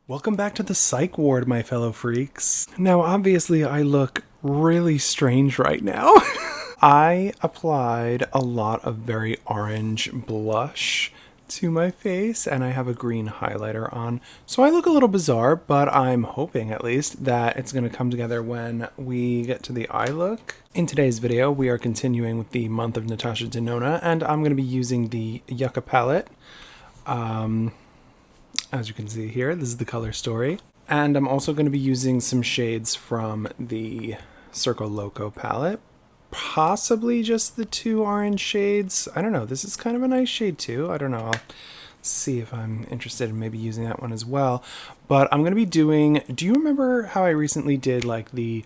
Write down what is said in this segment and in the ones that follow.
Welcome back to the psych ward, my fellow freaks. Now, obviously, I look really strange right now. I applied a lot of very orange blush to my face, and I have a green highlighter on. So I look a little bizarre, but I'm hoping at least that it's going to come together when we get to the eye look. In today's video, we are continuing with the month of Natasha Denona, and I'm going to be using the Yucca palette. As you can see here, this is the color story. And I'm also going to be using some shades from the Circo Loco palette. Possibly just the two orange shades. I don't know. This is kind of a nice shade too. I don't know. I'll see if I'm interested in maybe using that one as well. But I'm going to be doing... Do you remember how I recently did like the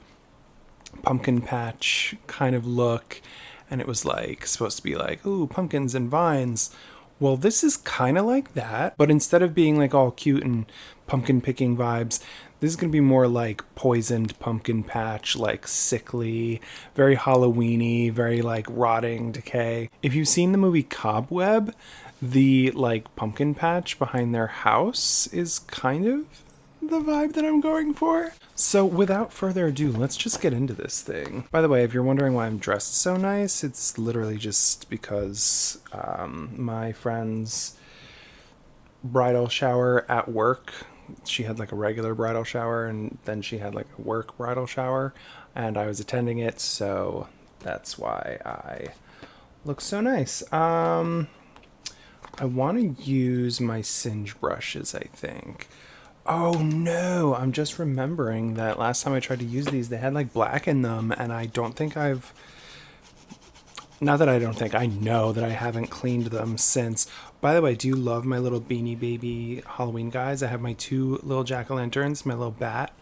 pumpkin patch kind of look? And it was like supposed to be like, ooh, pumpkins and vines. Well, this is kind of like that, but instead of being like all cute and pumpkin picking vibes, this is going to be more like poisoned pumpkin patch, like sickly, very Halloween-y, very like rotting decay. If you've seen the movie Cobweb, the like pumpkin patch behind their house is kind of the vibe that I'm going for. So without further ado, let's just get into this thing. By the way, if you're wondering why I'm dressed so nice, it's literally just because my friend's bridal shower at work, she had like a regular bridal shower and then she had like a work bridal shower and I was attending it, so that's why I look so nice. I want to use my singe brushes, I think. Oh no, I'm just remembering that last time I tried to use these, they had like black in them, and I don't think I've... Not that I don't think, I know that I haven't cleaned them since. By the way, do you love my little Beanie Baby Halloween guys? I have my two little jack-o'-lanterns, my little bat,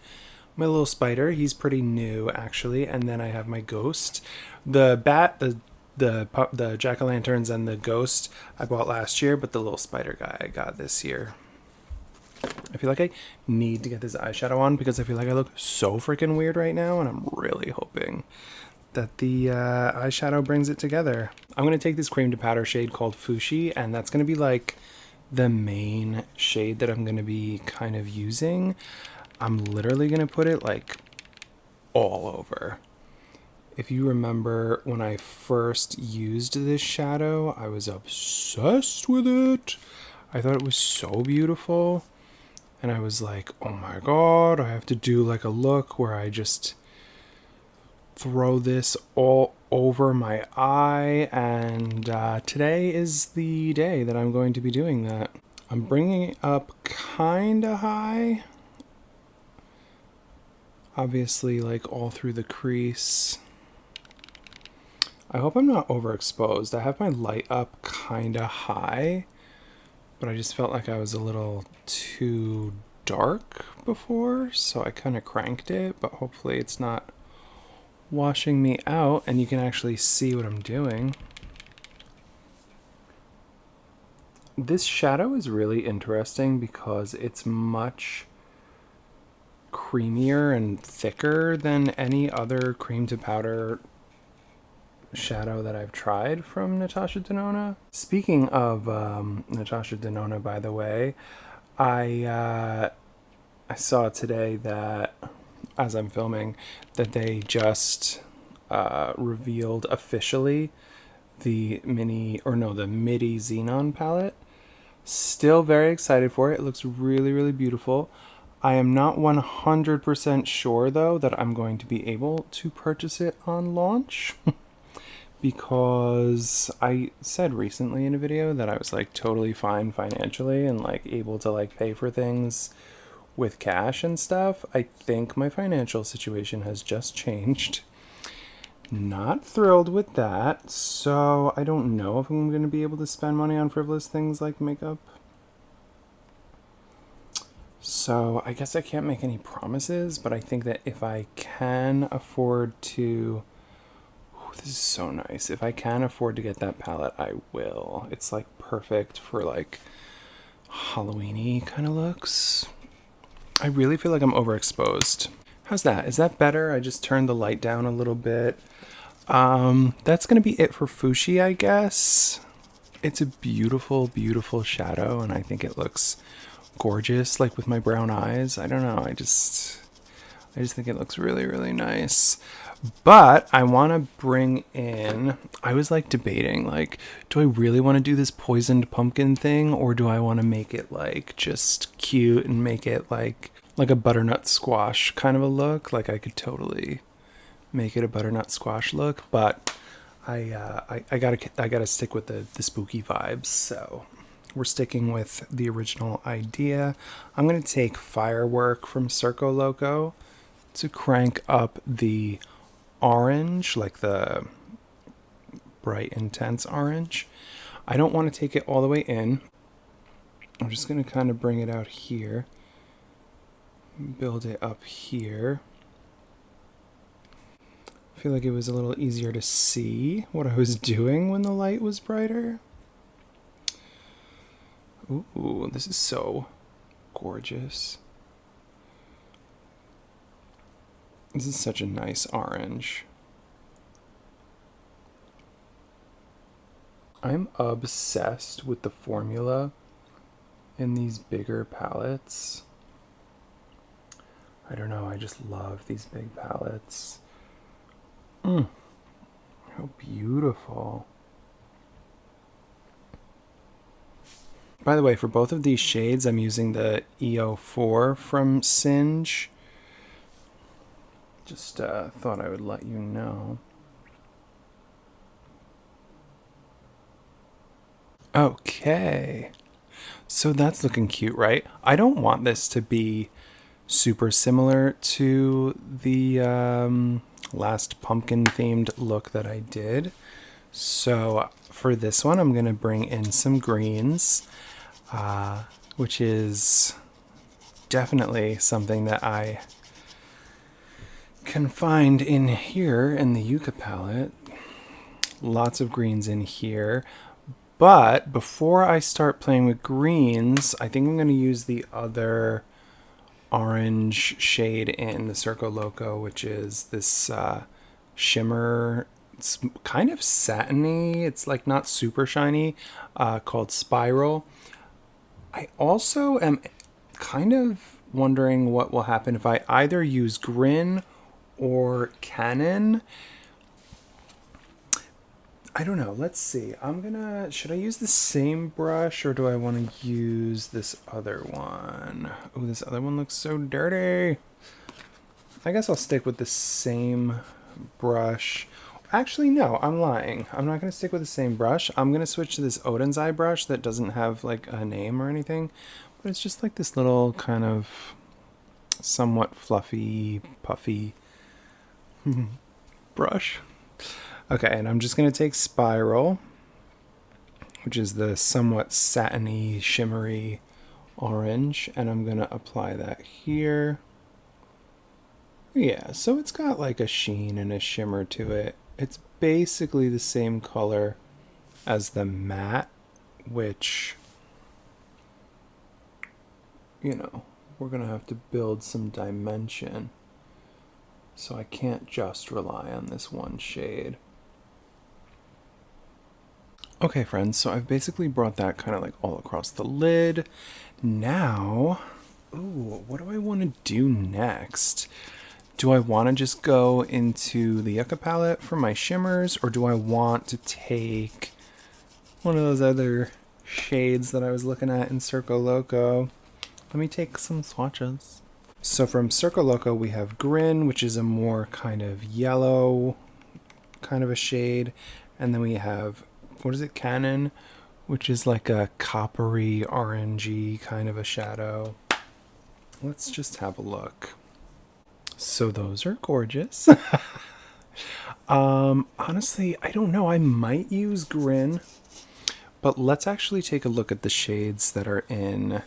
my little spider. He's pretty new, actually. And then I have my ghost. The bat, the jack-o'-lanterns and the ghost I bought last year, but the little spider guy I got this year. I feel like I need to get this eyeshadow on because I feel like I look so freaking weird right now, and I'm really hoping that the eyeshadow brings it together. I'm going to take this cream to powder shade called Fushi, and that's going to be like the main shade that I'm going to be kind of using. I'm literally going to put it like all over. If you remember when I first used this shadow, I was obsessed with it. I thought it was so beautiful. And I was like, oh my god, I have to do like a look where I just throw this all over my eye. And today is the day that I'm going to be doing that. I'm bringing it up kind of high. Obviously, like all through the crease. I hope I'm not overexposed. I have my light up kind of high. But I just felt like I was a little too dark before, so I kind of cranked it, but hopefully it's not washing me out and you can actually see what I'm doing. This shadow is really interesting because it's much creamier and thicker than any other cream to powder shadow that I've tried from Natasha Denona. Speaking of Natasha Denona, by the way, I saw today that, as I'm filming, that they just revealed officially the midi Xenon palette. Still very excited for it. It looks really, really beautiful. I am not 100% sure, though, that I'm going to be able to purchase it on launch. Because I said recently in a video that I was like totally fine financially and like able to like pay for things with cash and stuff. I think my financial situation has just changed. Not thrilled with that, so I don't know if I'm going to be able to spend money on frivolous things like makeup. So I guess I can't make any promises, but I think that if I can afford to... This is so nice. If I can afford to get that palette, I will. It's like perfect for like Halloween-y kind of looks. I really feel like I'm overexposed. How's that? Is that better? I just turned the light down a little bit. That's gonna be it for Fushi, I guess. It's a beautiful, beautiful shadow, and I think it looks gorgeous, like with my brown eyes. I don't know. I just think it looks really, really nice. But I want to bring in, I was like debating, like, do I really want to do this poisoned pumpkin thing, or do I want to make it like just cute and make it like a butternut squash kind of a look? Like I could totally make it a butternut squash look, but I gotta stick with the spooky vibes. So we're sticking with the original idea. I'm gonna take Firework from Circo Loco to crank up the orange, like the bright intense orange. I don't want to take it all the way in. I'm just going to kind of bring it out here, build it up here. I feel like it was a little easier to see what I was doing when the light was brighter. Ooh, this is so gorgeous. This is such a nice orange. I'm obsessed with the formula in these bigger palettes. I don't know, I just love these big palettes. How beautiful. By the way, for both of these shades, I'm using the EO4 from Singe. Just thought I would let you know. Okay. So that's looking cute, right? I don't want this to be super similar to the last pumpkin themed look that I did. So for this one, I'm going to bring in some greens, which is definitely something that I can find in here in the Yucca palette. Lots of greens in here. But before I start playing with greens, I think I'm going to use the other orange shade in the Circo Loco, which is this shimmer. It's kind of satiny. It's like not super shiny, called Spiral. I also am kind of wondering what will happen if I either use Grin or Canon. I don't know. Let's see. Should I use the same brush or do I want to use this other one? Oh, this other one looks so dirty. I guess I'll stick with the same brush. Actually, no, I'm lying. I'm not going to stick with the same brush. I'm going to switch to this Odin's Eye brush that doesn't have like a name or anything, but it's just like this little kind of somewhat fluffy, puffy brush. Okay, and I'm just going to take Spiral, which is the somewhat satiny, shimmery orange, and I'm going to apply that here. Yeah, so it's got like a sheen and a shimmer to it. It's basically the same color as the matte, which, you know, we're going to have to build some dimension. So I can't just rely on this one shade. Okay, friends, so I've basically brought that kind of like all across the lid. Now, ooh, what do I want to do next? Do I want to just go into the Yucca palette for my shimmers, or do I want to take one of those other shades that I was looking at in Circo Loco? Let me take some swatches. So from Circo Loco, we have Grin, which is a more kind of yellow kind of a shade. And then we have, what is it, Canon, which is like a coppery, orangey kind of a shadow. Let's just have a look. So those are gorgeous. Honestly, I don't know. I might use Grin, but let's actually take a look at the shades that are in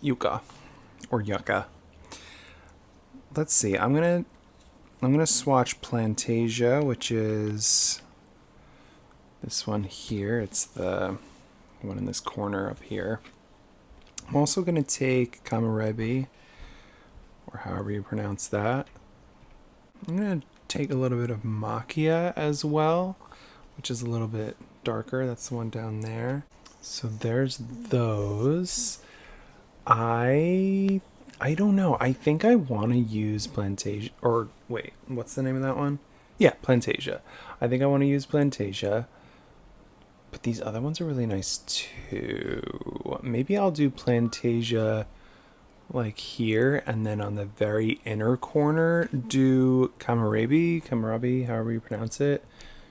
Yucca or Yucca. Let's see. I'm gonna swatch Plantasia, which is this one here. It's the one in this corner up here. I'm also gonna take Kamarebi, or however you pronounce that. I'm going to take a little bit of Macchia as well, which is a little bit darker. That's the one down there. So there's those. I don't know. I think I want to use Plantasia, or wait, what's the name of that one? Yeah, Plantasia. I think I want to use Plantasia. But these other ones are really nice too. Maybe I'll do Plantasia like here, and then on the very inner corner do Kamarabi, however you pronounce it,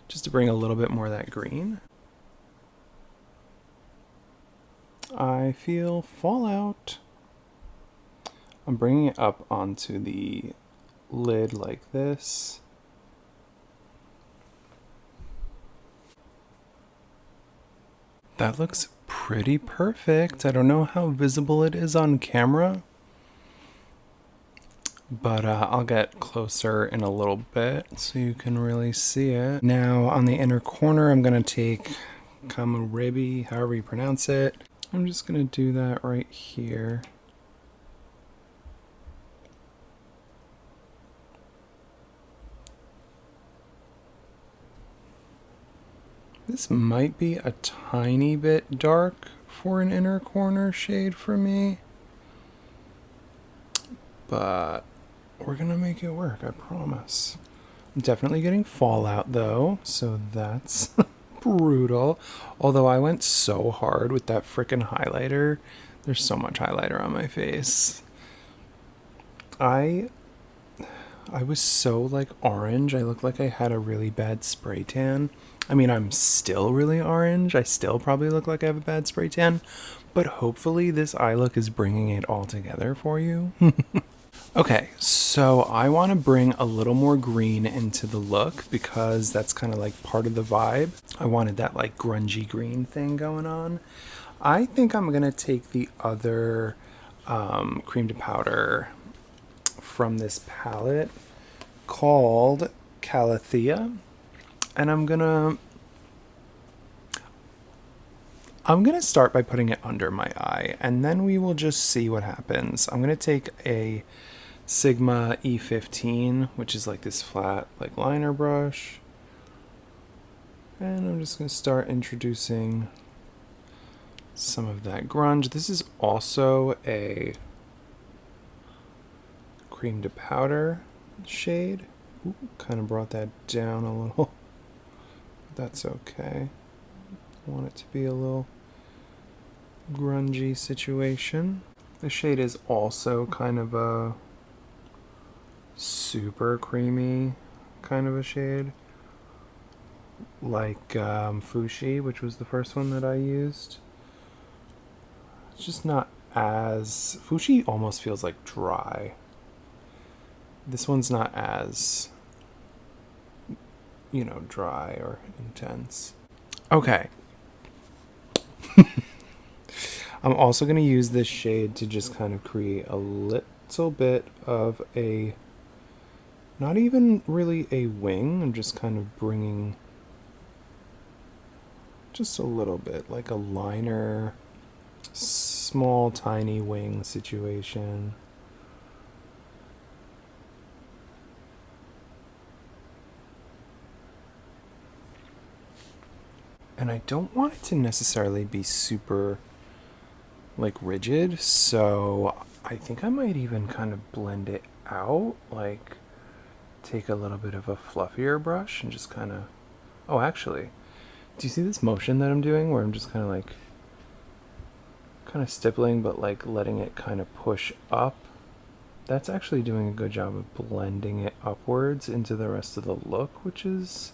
just to bring a little bit more of that green. I feel fallout. I'm bringing it up onto the lid like this. That looks pretty perfect. I don't know how visible it is on camera, but I'll get closer in a little bit so you can really see it. Now on the inner corner, I'm gonna take Kamarabi, however you pronounce it. I'm just gonna do that right here. This might be a tiny bit dark for an inner corner shade for me, but we're gonna make it work, I promise. I'm definitely getting fallout though, so that's brutal. Although I went so hard with that frickin' highlighter. There's so much highlighter on my face. I was so like orange. I looked like I had a really bad spray tan. I mean, I'm still really orange. I still probably look like I have a bad spray tan, but hopefully this eye look is bringing it all together for you. Okay, so I want to bring a little more green into the look because that's kind of like part of the vibe. I wanted that like grungy green thing going on. I think I'm going to take the other cream to powder from this palette called Calathea, and I'm gonna start by putting it under my eye, and then we will just see what happens. I'm gonna take a Sigma E15, which is like this flat like liner brush, and I'm just gonna start introducing some of that grunge. This is also a cream to powder shade. Ooh, kind of brought that down a little. That's okay. I want it to be a little grungy situation. The shade is also kind of a super creamy kind of a shade, like Fushi, which was the first one that I used. It's just not as... Fushi almost feels like dry. This one's not as, you know, dry or intense. Okay. I'm also going to use this shade to just kind of create a little bit of a, not even really a wing. I'm just kind of bringing just a little bit, like a liner, small, tiny wing situation. And I don't want it to necessarily be super like rigid, so I think I might even kind of blend it out, like take a little bit of a fluffier brush and just kind of... Oh, actually, do you see this motion that I'm doing where I'm just kind of like stippling but like letting it kind of push up? That's actually doing a good job of blending it upwards into the rest of the look, which is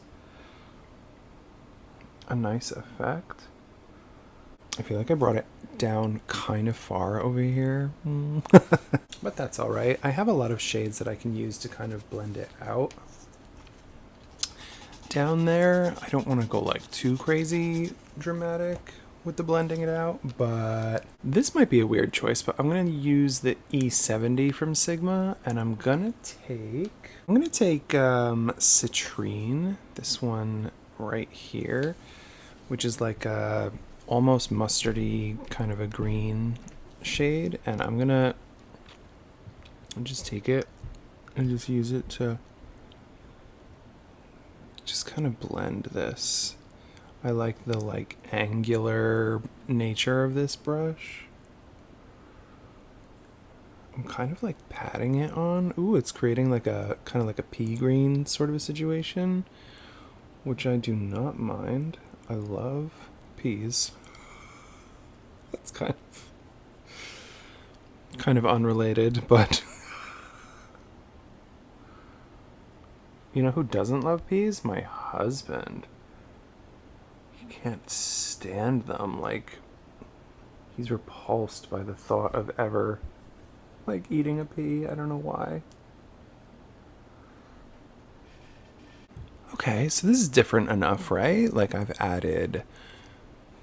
a nice effect. I feel like I brought it down kind of far over here, but that's all right. I have a lot of shades that I can use to kind of blend it out. Down there, I don't want to go like too crazy dramatic with the blending it out, but this might be a weird choice, but I'm going to use the E70 from Sigma, and I'm going to take Citrine, this one right here, which is like a almost mustardy kind of a green shade, and I'm gonna just take it and just use it to just kind of blend this. I like the like angular nature of this brush. I'm kind of like patting it on. Ooh, it's creating like a kind of like a pea green sort of a situation, which I do not mind. I love peas. That's kind of unrelated, but you know who doesn't love peas? My husband. He can't stand them. Like, he's repulsed by the thought of ever like eating a pea. I don't know why. Okay, so this is different enough, right? Like, I've added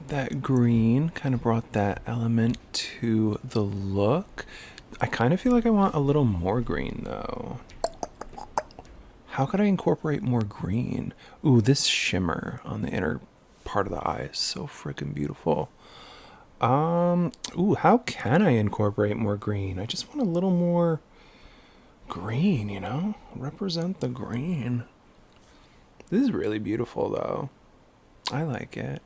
that green, kind of brought that element to the look. I kind of feel like I want a little more green though. How could I incorporate more green? Ooh, this shimmer on the inner part of the eye is so freaking beautiful. Ooh, how can I incorporate more green? I just want a little more green, you know? Represent the green. This is really beautiful though. I like it.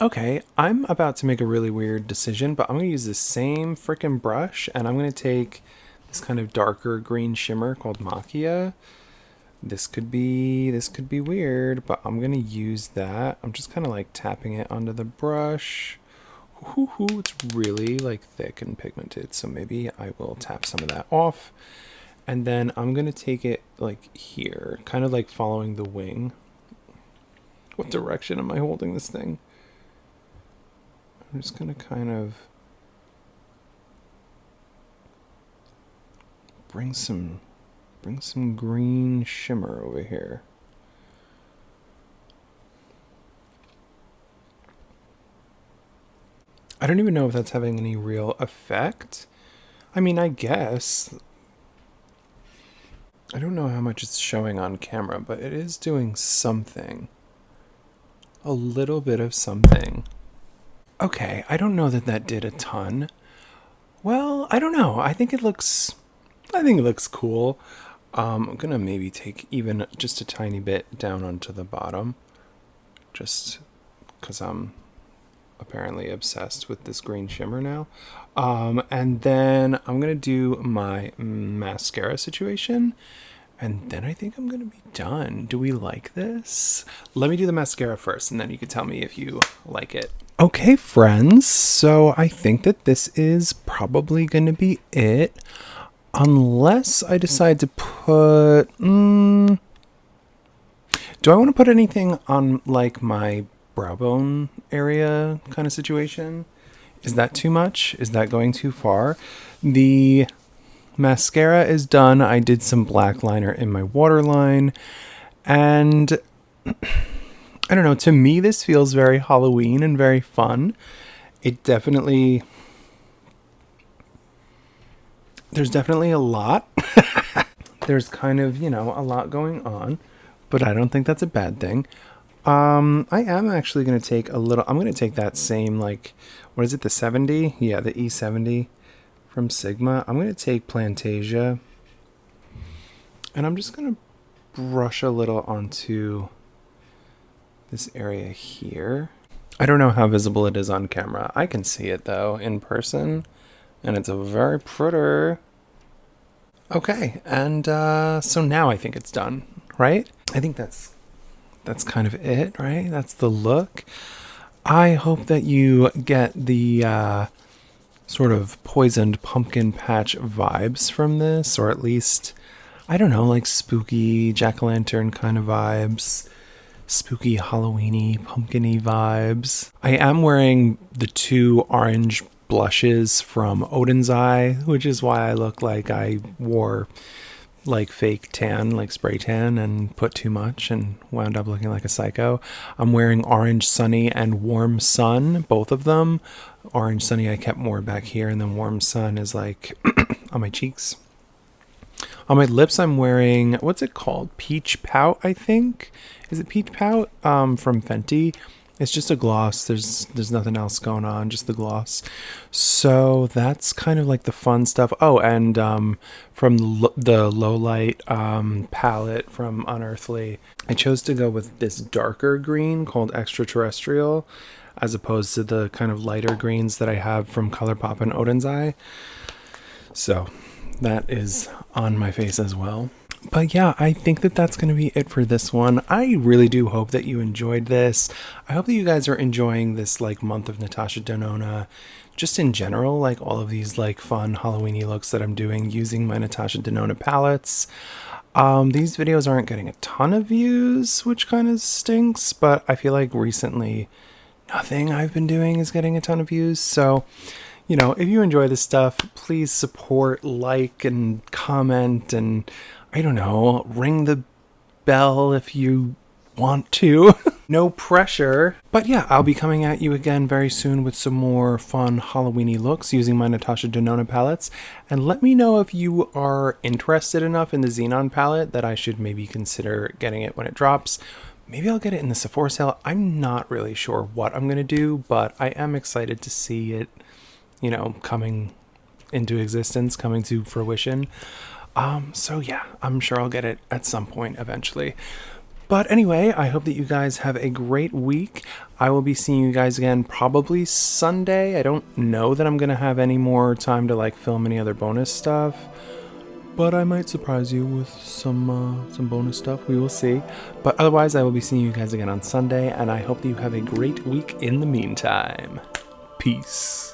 Okay, I'm about to make a really weird decision, but I'm going to use the same freaking brush, and I'm going to take this kind of darker green shimmer called Macchia. This could be weird, but I'm going to use that. I'm just kind of like tapping it onto the brush. Ooh, it's really like thick and pigmented, so maybe I will tap some of that off. And then I'm going to take it like here, kind of like following the wing. What direction am I holding this thing? I'm just going to kind of bring some green shimmer over here. I don't even know if that's having any real effect. I mean, I guess. I don't know how much it's showing on camera, but it is doing something. A little bit of something. Okay, I don't know that that did a ton. Well, I don't know. I think it looks cool. I'm gonna maybe take even just a tiny bit down onto the bottom, just because I'm apparently obsessed with this green shimmer now. And then I'm gonna do my mascara situation, and then I think I'm gonna be done. Do we like this? Let me do the mascara first, and then you can tell me if you like it. Okay, friends, so I think that this is probably going to be it. Unless I decide to put... do I want to put anything on, like, my brow bone area kind of situation? Is that too much? Is that going too far? The mascara is done. I did some black liner in my waterline. And... I don't know, to me this feels very Halloween and very fun. It definitely... There's definitely a lot. There's kind of, you know, a lot going on, but I don't think that's a bad thing. I am actually going to take a little... I'm going to take that same, like, what is it, the 70? Yeah, the E70 from Sigma. I'm going to take Plantasia, and I'm just going to brush a little onto... this area here. I don't know how visible it is on camera. I can see it though in person, and it's a very pretty. Okay, and so now I think it's done, right? I think that's kind of it, right? That's the look. I hope that you get the sort of poisoned pumpkin patch vibes from this, or at least, I don't know, like spooky jack-o'-lantern kind of vibes. Spooky Halloweeny pumpkin-y vibes. I am wearing the 2 orange blushes from Odin's Eye, which is why I look like I wore like fake tan, like spray tan, and put too much and wound up looking like a psycho. I'm wearing Orange Sunny and Warm Sun, both of them. Orange Sunny I kept more back here, and then Warm Sun is like on my cheeks. On my lips, I'm wearing, what's it called? Peach Pout, I think. Is it Peach Pout? From Fenty. It's just a gloss. There's nothing else going on, just the gloss. So that's kind of like the fun stuff. Oh, and from the low light palette from Unearthly, I chose to go with this darker green called Extraterrestrial, as opposed to the kind of lighter greens that I have from ColourPop and Odin's Eye. So that is on my face as well. But yeah, I think that that's going to be it for this one. I really do hope that you enjoyed this. I hope that you guys are enjoying this like month of Natasha Denona. Just in general, like all of these like fun Halloween-y looks that I'm doing using my Natasha Denona palettes. These videos aren't getting a ton of views, which kind of stinks, but I feel like recently nothing I've been doing is getting a ton of views. So, you know, if you enjoy this stuff, please support, like, and comment, and I don't know, ring the bell if you want to. No pressure. But yeah, I'll be coming at you again very soon with some more fun Halloween-y looks using my Natasha Denona palettes. And let me know if you are interested enough in the Xenon palette that I should maybe consider getting it when it drops. Maybe I'll get it in the Sephora sale. I'm not really sure what I'm going to do, but I am excited to see it, you know, coming into existence, coming to fruition. So yeah, I'm sure I'll get it at some point eventually. But anyway, I hope that you guys have a great week. I will be seeing you guys again probably Sunday. I don't know that I'm going to have any more time to like film any other bonus stuff, but I might surprise you with some bonus stuff. We will see. But otherwise, I will be seeing you guys again on Sunday, and I hope that you have a great week in the meantime. Peace.